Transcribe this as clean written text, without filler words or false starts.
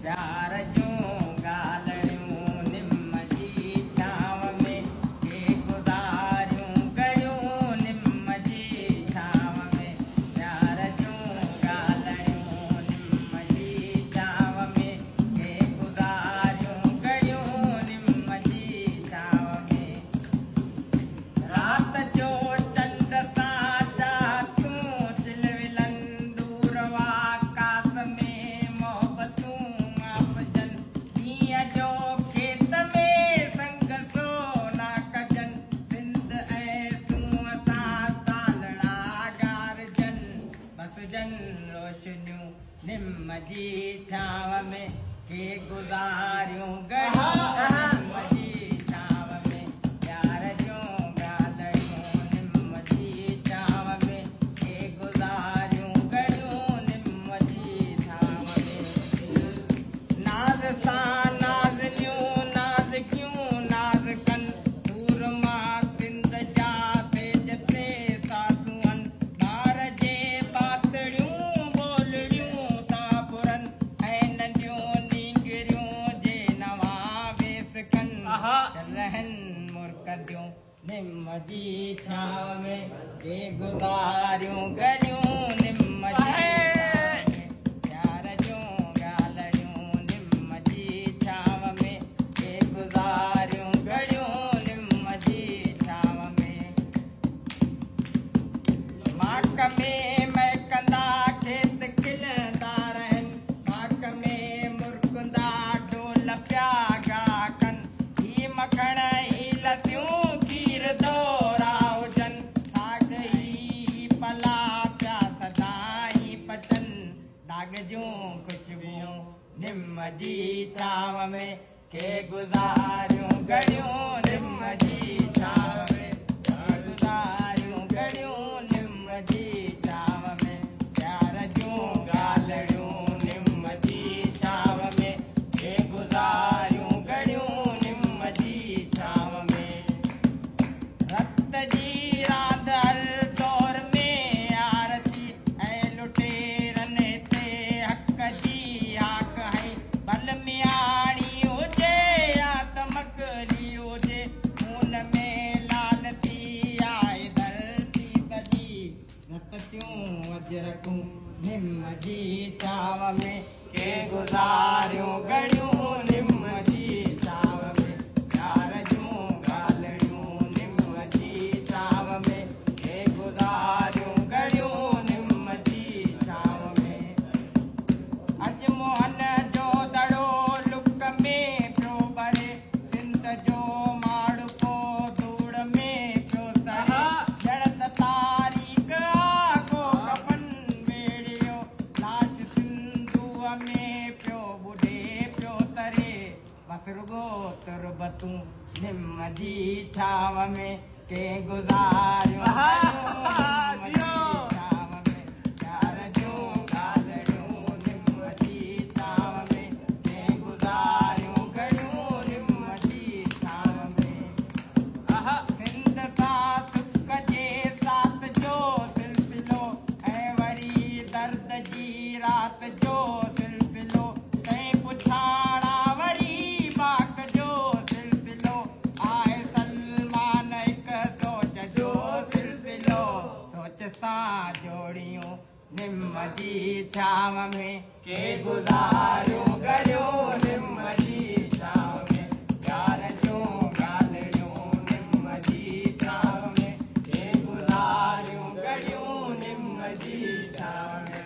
प्यार जूं ॻाल्हियूं निम जी छांव में के गुज़ारियूं कयूं निम जी छांव में प्यार जूं ॻाल्हियूं निम जी छांव में के गुज़ारियूं कयूं निम जी छांव में रात जो चंड सां चातूं चिलविलन दूर आकाश में मोहबतूं आपजन हीअं जो खेत में संग सोना कजन सिंध ऐं सूंहं सां सालड़ा गारजन बसजन रोशनियूं निम जी छांव में के गुज़ारियूं घड़ियूं निम जी छांव में प्यार जूं ॻाल्हियूं निम जी छांव में के गुज़ारियूं घड़ियूं निम जी छांव में नाज़ सां नाज़नियूं नाज़कियूं नाज़कन सूरमा सिंध जा तेज ते सासूअन ॿार जे पातड़ियूं ॿोलड़ियूं था पुरन ऐं नंढियूं नींगरियूं जे नवां वेस कन रहन मुर्कदियूं निम जी छांव में के गुज़ारियूं घड़ियूं निम जी छांव में प्यार जूं ॻाल्हियूं निम जी छांव में के गुज़ारियूं घड़ियूं निम जी छांव में माक में महकंदा खेत खिलंदा रहनि माक में मुर्कुंदा ढोल पिया गा कनि ही मखण ही लसियूं खीर दोरा हुजनि साग ही पला पिया सदाई पचन दाग जूं ख़ुशबूं निम जी छांव में के गुज़ारियूं घड़ियूं निम जी छांव में के गुज़ारियूं घड़ियूं निम जी छांव में प्यार जूं ॻाल्हियूं निम जी छांव में के गुज़ारियूं घड़ियूं निम जी छांव में रत जी रांदि हर दौर में आरती ऐं लुटेरनि ते हक़ जी हाक हई भल मियाणी हुजे या त मकड़ी हुजे खून में लाल थी आहे धरती सॼी रततियूं अजरकूं निम जी छांव में के गुज़ारियूं घड़ियूं निम जी छांव में प्यार जूं ॻाल्हियूं निम जी छांव में के गुज़ारियूं घड़ियूं निम जी छांव में अॼु मोहन जो दड़ो लुक में पियो भरे सिंध जो माड़को धूड़ में पियो सहे ॼण त तारीख़ आगो कफन वेड़ियो लाश सिंधूअ में पियो ॿुॾे पियो तरे बस रुॻो तुरबतूं निम जी छांव में के गुज़ारियूं निम जी छांव में प्यार जूं ॻाल्हियूं निम जी छांव में के गुज़ारियूं घड़ियूं निम जी छांव में सिंध सां सुख जे साथ जो सिलसिलो ऐं वरी दर्द जी रात जो सिलसिलो तंहिं पुछाणा वरी बाक जो सिलसिलो आहे सलमान हिकु सोच जो सिलसिलो सोच सां जोड़ियूं निम जी छांव में के गुज़ारियूं घड़ियूं निम जी छांव में प्यार जूं ॻाल्हियूं निम जी छांव में के गुज़ारियूं घड़ियूं निम जी छांव में